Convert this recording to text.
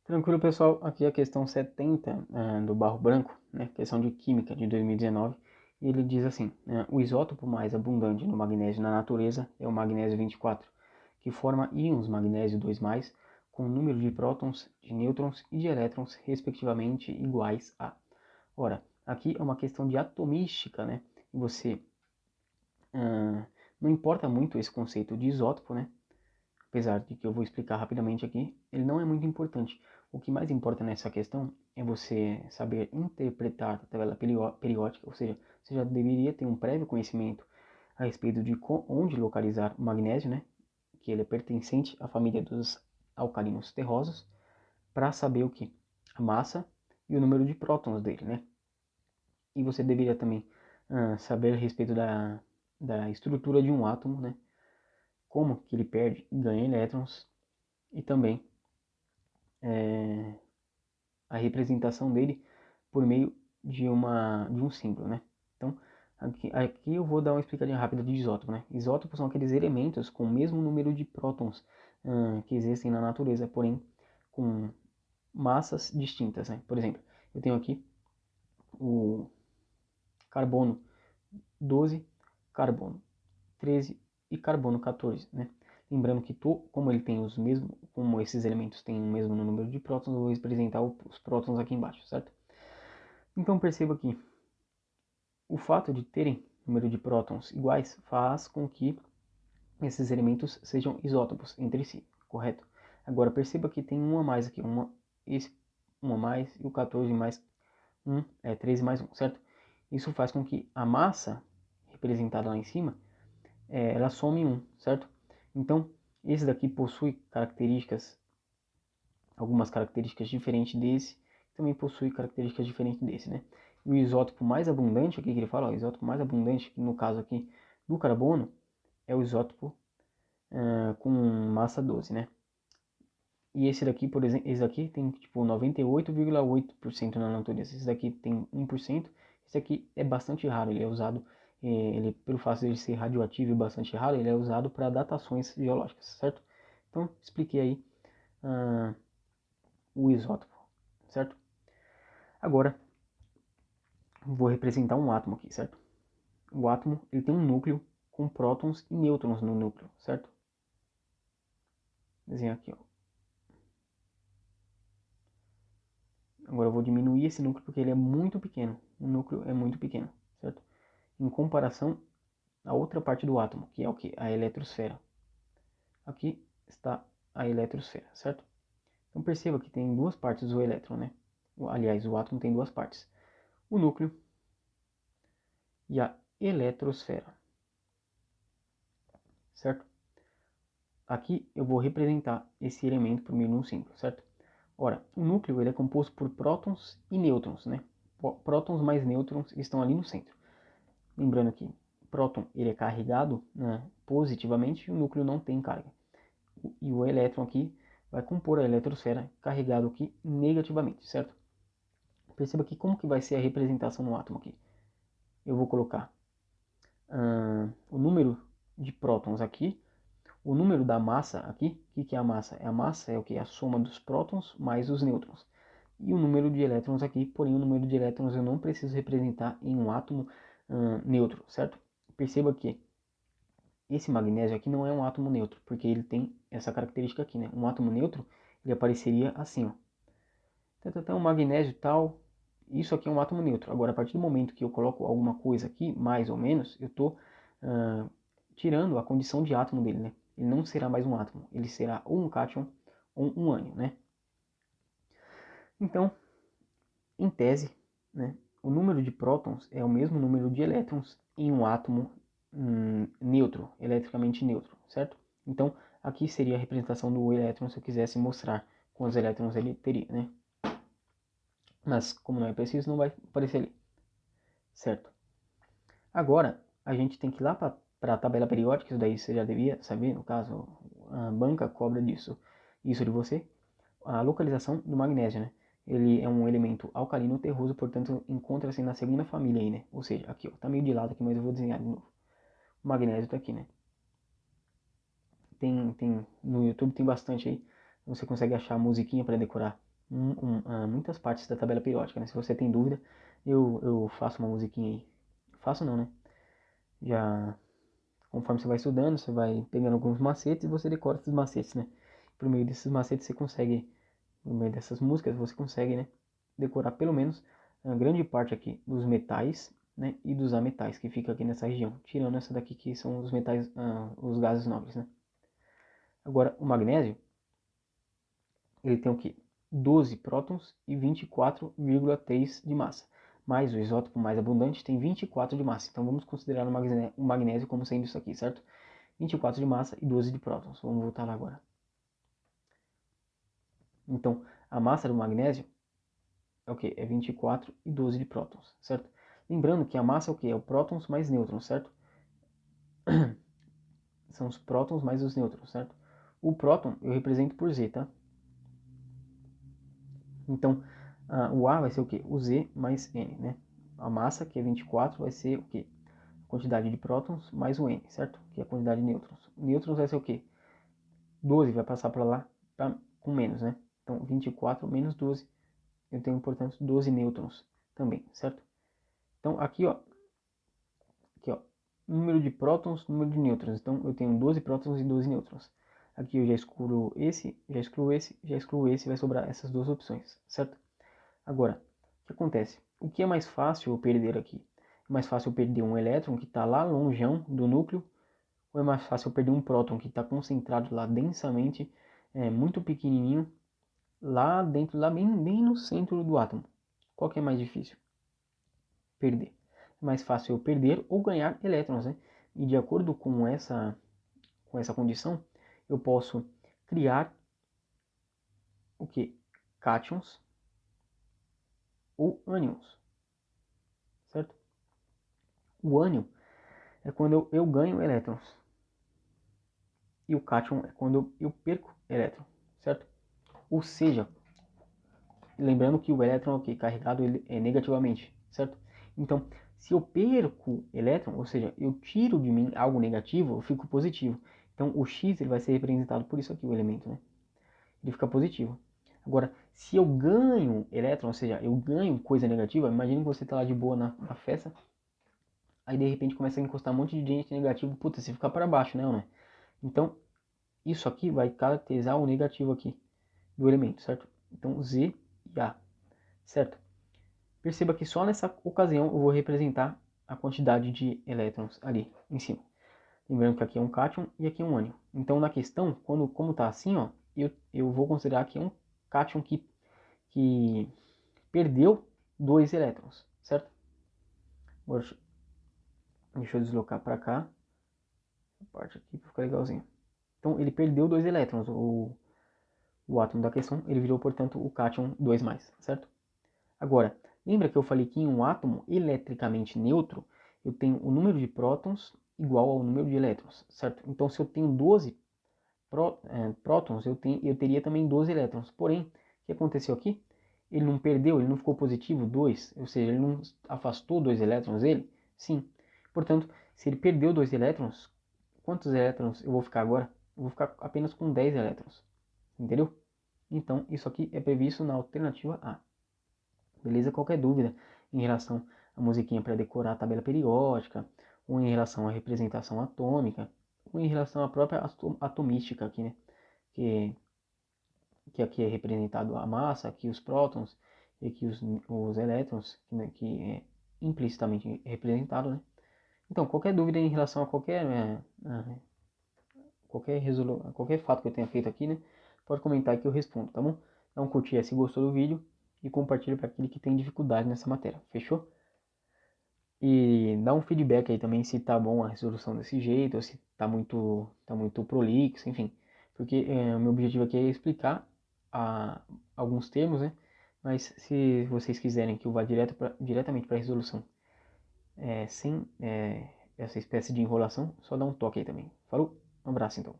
Tranquilo, pessoal. Aqui é a questão 70 do Barro Branco, né? Questão de Química de 2019. E ele diz assim: o isótopo mais abundante no magnésio na natureza é o magnésio 24, que forma íons magnésio 2+, com número de prótons, de nêutrons e de elétrons, respectivamente, iguais a. Ora, aqui é uma questão de atomística, né? E você não importa muito esse conceito de isótopo, né? Apesar de que eu vou explicar rapidamente aqui, ele não é muito importante. O que mais importa nessa questão é você saber interpretar a tabela periódica, ou seja, você já deveria ter um prévio conhecimento a respeito de onde localizar o magnésio, né? Que ele é pertencente à família dos alcalinos terrosos, para saber o que? A massa e o número de prótons dele, né? E você deveria também saber a respeito da estrutura de um átomo, né? Como que ele perde e ganha elétrons, e também a representação dele por meio de um símbolo, né? Então, aqui eu vou dar uma explicadinha rápida de isótopo, né? Isótopos são aqueles elementos com o mesmo número de prótons que existem na natureza, porém com massas distintas, né? Por exemplo, eu tenho aqui o carbono 12, carbono 13 e carbono 14, né? Lembrando que como ele tem os mesmos, como esses elementos têm o mesmo número de prótons, eu vou representar os prótons aqui embaixo, certo? Então perceba que o fato de terem número de prótons iguais faz com que esses elementos sejam isótopos entre si, correto? Agora perceba que tem um a mais aqui, esse 1 a mais e o 14 mais 1 é 13 mais 1, certo? Isso faz com que a massa representada lá em cima ela some em 1, certo? Então, esse daqui possui algumas características diferentes desse, também possui características diferentes desse, né? E o isótopo mais abundante, aqui que ele fala, ó, o isótopo mais abundante, no caso aqui do carbono, é o isótopo com massa 12, né? E esse daqui, por exemplo, esse daqui tem tipo 98,8% na natureza. Esse daqui tem 1%. Esse aqui é bastante raro, ele é usado, ele, pelo fato de ele ser radioativo e bastante raro, ele é usado para datações geológicas, certo? Então, expliquei aí o isótopo, certo? Agora, vou representar um átomo aqui, certo? O átomo ele tem um núcleo com prótons e nêutrons no núcleo, certo? Desenhar aqui, ó. Agora eu vou diminuir esse núcleo porque ele é muito pequeno. O núcleo é muito pequeno, certo? Em comparação à outra parte do átomo, que é o que? A eletrosfera. Aqui está a eletrosfera, certo? Então perceba que tem duas partes do elétron, né? Aliás, o átomo tem duas partes. O núcleo e a eletrosfera, certo? Aqui eu vou representar esse elemento por meio de um símbolo, certo? Ora, o núcleo ele é composto por prótons e nêutrons, né? Prótons mais nêutrons estão ali no centro. Lembrando que próton ele é carregado, né, positivamente e o núcleo não tem carga. E o elétron aqui vai compor a eletrosfera carregado aqui negativamente, certo? Perceba aqui como que vai ser a representação no átomo aqui. Eu vou colocar o número de prótons aqui, o número da massa aqui. O que é a massa? A massa é o que? A soma dos prótons mais os nêutrons. E o número de elétrons aqui, porém o número de elétrons eu não preciso representar em um átomo neutro, certo? Perceba que esse magnésio aqui não é um átomo neutro, porque ele tem essa característica aqui, né? Um átomo neutro, ele apareceria assim, ó. Então, magnésio tal, isso aqui é um átomo neutro. Agora, a partir do momento que eu coloco alguma coisa aqui, mais ou menos, eu estou tirando a condição de átomo dele, né? Ele não será mais um átomo, ele será ou um cátion ou um ânion, né? Então, em tese, né, o número de prótons é o mesmo número de elétrons em um átomo neutro, eletricamente neutro, certo? Então, aqui seria a representação do elétron se eu quisesse mostrar quantos elétrons ele teria, né? Mas, como não é preciso, não vai aparecer ali, certo? Agora, a gente tem que ir lá para a tabela periódica, isso daí você já devia saber, no caso, a banca cobra isso de você, a localização do magnésio, né? Ele é um elemento alcalino terroso, portanto, encontra-se na segunda família aí, né? Ou seja, aqui, ó, tá meio de lado aqui, mas eu vou desenhar de novo. O magnésio tá aqui, né? No YouTube tem bastante aí, você consegue achar musiquinha para decorar muitas partes da tabela periódica, né? Se você tem dúvida, eu faço uma musiquinha aí. Faço não, né? Já, conforme você vai estudando, você vai pegando alguns macetes e você decora esses macetes, né? Por meio desses macetes você consegue, por meio dessas músicas, você consegue, né? Decorar pelo menos a grande parte aqui dos metais, né? E dos ametais que fica aqui nessa região. Tirando essa daqui que são os metais, os gases nobres, né? Agora, o magnésio, ele tem o quê? 12 prótons e 24,3 de massa. Mais o isótopo mais abundante tem 24 de massa. Então vamos considerar o magnésio como sendo isso aqui, certo? 24 de massa e 12 de prótons. Vamos voltar lá agora. Então, a massa do magnésio é o quê? É 24 e 12 de prótons, certo? Lembrando que a massa é o quê? É o prótons mais nêutrons, certo? São os prótons mais os nêutrons, certo? O próton eu represento por Z, tá? Então, o A vai ser o quê? O Z mais N, né? A massa, que é 24, vai ser o quê? A quantidade de prótons mais o N, certo? Que é a quantidade de nêutrons. Nêutrons vai ser o quê? 12 vai passar para lá com menos, né? Então, 24 menos 12, eu tenho, portanto, 12 nêutrons também, certo? Então, aqui, ó, número de prótons, número de nêutrons. Então, eu tenho 12 prótons e 12 nêutrons. Aqui eu já excluo esse, já excluo esse, vai sobrar essas duas opções, certo? Agora, o que acontece? O que é mais fácil eu perder aqui? É mais fácil eu perder um elétron que está lá longeão do núcleo, ou é mais fácil eu perder um próton que está concentrado lá densamente, muito pequenininho, lá dentro, lá bem no centro do átomo? Qual que é mais difícil? Perder. É mais fácil eu perder ou ganhar elétrons, né? E de acordo com essa condição, eu posso criar o que? Cátions ou ânions, certo? O ânion é quando eu ganho elétrons. E o cátion é quando eu perco elétron, certo? Ou seja, lembrando que o elétron aqui carregado ele é negativamente, certo? Então, se eu perco elétron, ou seja, eu tiro de mim algo negativo, eu fico positivo. Então, o X ele vai ser representado por isso aqui, o elemento, né? Ele fica positivo. Agora, se eu ganho elétron, ou seja, eu ganho coisa negativa, imagine que você está lá de boa na festa, aí de repente começa a encostar um monte de gente negativo, puta, você fica para baixo, né, ou não? Então, isso aqui vai caracterizar o negativo aqui do elemento, certo? Então, Z e A, certo? Perceba que só nessa ocasião eu vou representar a quantidade de elétrons ali em cima. Lembrando que aqui é um cátion e aqui é um ânion. Então, na questão, como está assim, ó, eu vou considerar que é um cátion que perdeu 2 elétrons, certo? Agora, deixa eu deslocar para cá, essa parte aqui para ficar legalzinho. Então, ele perdeu 2 elétrons, o átomo da questão, ele virou, portanto, o cátion 2+, certo? Agora, lembra que eu falei que em um átomo eletricamente neutro, eu tenho o número de prótons igual ao número de elétrons, certo? Então, se eu tenho 12 prótons, eu teria também 12 elétrons. Porém, o que aconteceu aqui? Ele não perdeu, ele não ficou positivo 2, ou seja, ele não afastou 2 elétrons dele? Sim. Portanto, se ele perdeu 2 elétrons, quantos elétrons eu vou ficar agora? Eu vou ficar apenas com 10 elétrons. Entendeu? Então, isso aqui é previsto na alternativa A. Beleza? Qualquer dúvida em relação à musiquinha para decorar a tabela periódica, ou em relação à representação atômica, ou em relação à própria atomística aqui, né? Que aqui é representado a massa, aqui os prótons, e aqui os elétrons, né, que é implicitamente representado, né? Então, qualquer dúvida em relação a qualquer fato que eu tenha feito aqui, né? Pode comentar que eu respondo, tá bom? Dá um curtir aí se gostou do vídeo e compartilha para aquele que tem dificuldade nessa matéria, fechou? E dá um feedback aí também se tá bom a resolução desse jeito, ou se tá muito prolixo, enfim. Porque o meu objetivo aqui é explicar alguns termos, né? Mas se vocês quiserem que eu vá diretamente para a resolução, sem essa espécie de enrolação, só dá um toque aí também. Falou? Um abraço então.